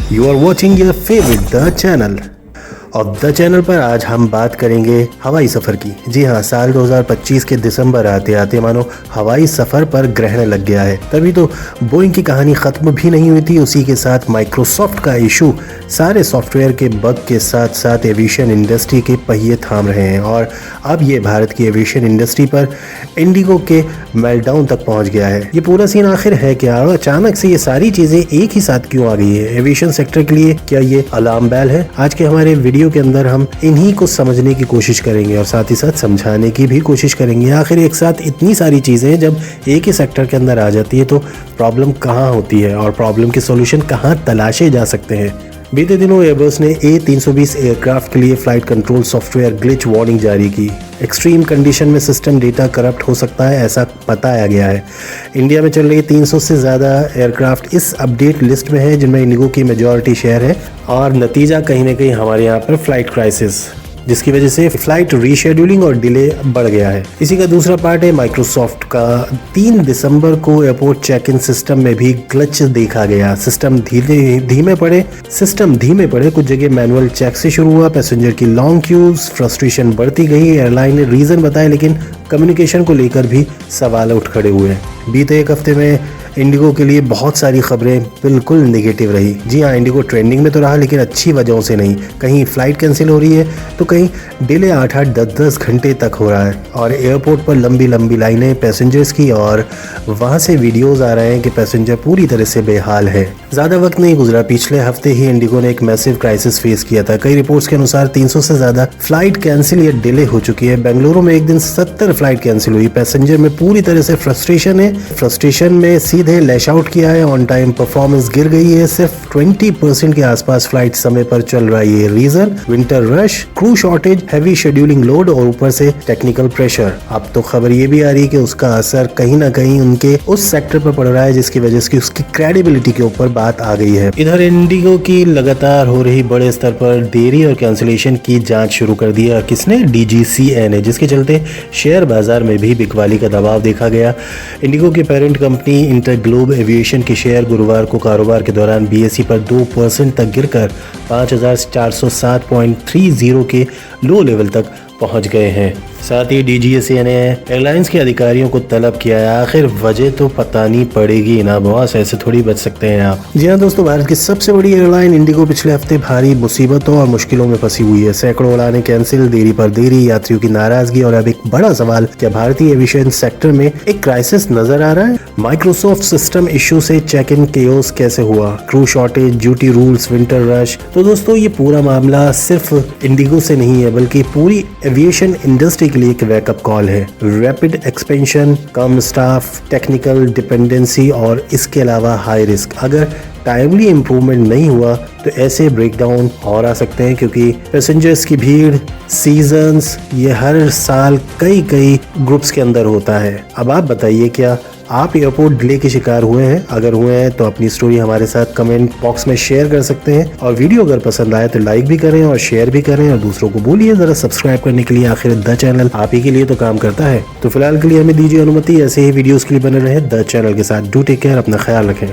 You are watching your favorite The Channel। और the channel पर आज हम बात करेंगे हवाई सफ़र की। जी हाँ, साल 2025 के दिसंबर आते आते मानो हवाई सफ़र पर ग्रहण लग गया है। तभी तो बोइंग की कहानी ख़त्म भी नहीं हुई थी, उसी के साथ माइक्रोसॉफ्ट का इशू सारे सॉफ्टवेयर के बग के साथ साथ एविएशन इंडस्ट्री के पहिए थाम रहे हैं। और अब ये भारत की एविएशन इंडस्ट्री पर इंडिगो के मेल्टडाउन तक पहुँच गया है। ये पूरा सीन आखिर है क्या, और अचानक से ये सारी चीज़ें एक ही साथ क्यों आ गई है एविएशन सेक्टर के लिए? क्या ये अलार्म बेल है? आज के हमारे वीडियो के अंदर हम इन्हीं को समझने की कोशिश करेंगे और साथ ही साथ समझाने की भी कोशिश करेंगे। आखिर एक साथ इतनी सारी चीजें जब एक ही सेक्टर के अंदर आ जाती है तो प्रॉब्लम कहाँ होती है और प्रॉब्लम के सॉल्यूशन कहाँ तलाशे जा सकते हैं। बीते दिनों एयरबस ने A320 एयरक्राफ्ट के लिए flight control software glitch warning जारी की। एक्सट्रीम कंडीशन में सिस्टम डेटा करप्ट हो सकता है, ऐसा बताया गया है। इंडिया में चल रही 300 से ज़्यादा एयरक्राफ्ट इस अपडेट लिस्ट में है, जिनमें इंडिगो की मेजॉरिटी शेयर है। और नतीजा कहीं ना कहीं हमारे यहाँ पर फ्लाइट क्राइसिस, जिसकी वजह से फ्लाइट रीशेड्यूलिंग और डिले बढ़ गया है। इसी का दूसरा पार्ट है माइक्रोसॉफ्ट का 3 दिसंबर को एयरपोर्ट चेक इन सिस्टम में भी ग्लिच देखा गया। सिस्टम धीमे पड़े, कुछ जगह मैनुअल चेक से शुरू हुआ, पैसेंजर की लॉन्ग क्यूज, फ्रस्ट्रेशन बढ़ती गई। एयरलाइन ने रीजन बताया, लेकिन कम्युनिकेशन को लेकर भी सवाल उठ खड़े हुए। बीते एक हफ्ते में इंडिगो के लिए बहुत सारी खबरें बिल्कुल नेगेटिव रही। जी हाँ, इंडिगो ट्रेंडिंग में तो रहा, लेकिन अच्छी वजहों से नहीं। कहीं फ्लाइट कैंसिल हो रही है तो कहीं डिले 8-8, 10-10 घंटे तक हो रहा है। और एयरपोर्ट पर लंबी लंबी लाइनें पैसेंजर्स की, और वहाँ से वीडियोज़ आ रहे हैं कि पैसेंजर पूरी तरह से बेहाल है। ज़्यादा वक्त नहीं गुजरा, पिछले हफ्ते ही इंडिगो ने एक मैसिव क्राइसिस फेस किया था। कई रिपोर्ट्स के अनुसार 300 से ज़्यादा फ्लाइट कैंसिल या डिले हो चुकी है। बेंगलुरु में एक दिन 70 फ्लाइट कैंसिल हुई। पैसेंजर में पूरी तरह से फ्रस्ट्रेशन में सीधे लैश आउट किया है। ऑन टाइम परफॉर्मेंस गिर गई है। सिर्फ 20% के आसपास फ्लाइट समय पर चल रही है। Reason winter rush, crew shortage, heavy scheduling load और ऊपर से टेक्निकल प्रेशर। अब तो खबर ये भी आ रही है कि उसका असर कहीं ना कहीं उनके उस सेक्टर पर पड़ रहा है, जिसकी वजह से उसकी क्रेडिबिलिटी के ऊपर बात आ गई है। इधर इंडिगो की लगातार हो रही बड़े स्तर पर देरी और कैंसिलेशन की जांच शुरू कर दिया। किसने? DGCA ने, जिसके चलते शेयर बाजार में भी बिकवाली का दबाव देखा गया। इंडिगो की पेरेंट कंपनी इंटरग्लोब एविएशन के शेयर गुरुवार को कारोबार के दौरान BSE पर 2% तक गिरकर 5407.30 के लो लेवल तक पहुंच गए हैं। साथ ही DGCA ने एयरलाइंस के अधिकारियों को तलब किया है। आखिर वजह तो बतानी पड़ेगी ना बॉस, ऐसे थोड़ी बच सकते हैं आप। जी हाँ दोस्तों, भारत की सबसे बड़ी एयरलाइन इंडिगो पिछले हफ्ते भारी मुसीबतों और मुश्किलों में फंसी हुई है। सैकड़ों उड़ानें कैंसिल, देरी पर देरी, यात्रियों की नाराजगी, और अब एक बड़ा सवाल, क्या भारतीय एविएशन सेक्टर में एक क्राइसिस नजर आ रहा है? माइक्रोसॉफ्ट सिस्टम इश्यू से चेक इन केओस कैसे हुआ? Crew shortage, duty rules, winter rush. तो दोस्तों, ये पूरा मामला सिर्फ इंडिगो से नहीं है, बल्कि पूरी एविएशन इंडस्ट्री के लिए एक वेकअप कॉल है। रैपिड एक्सपेंशन, कम स्टाफ, टेक्निकल डिपेंडेंसी और इसके अलावा हाई रिस्क। अगर टाइमली इम्प्रूवमेंट नहीं हुआ तो ऐसे ब्रेकडाउन और आ सकते हैं, क्योंकि पैसेंजर्स की भीड़, सीजन्स, ये हर साल कई ग्रुप्स के अंदर होता है। अब आप बताइए, क्या आप एयरपोर्ट डिले के शिकार हुए हैं? अगर हुए हैं तो अपनी स्टोरी हमारे साथ कमेंट बॉक्स में शेयर कर सकते हैं। और वीडियो अगर पसंद आए तो लाइक भी करें और शेयर भी करें, और दूसरों को बोलिए जरा सब्सक्राइब करने के लिए। आखिर द चैनल आप ही के लिए तो काम करता है। तो फिलहाल के लिए हमें दीजिए अनुमति, ऐसे ही वीडियोस के लिए बने रहे द चैनल के साथ। डू टेक केयर, अपना ख्याल रखें।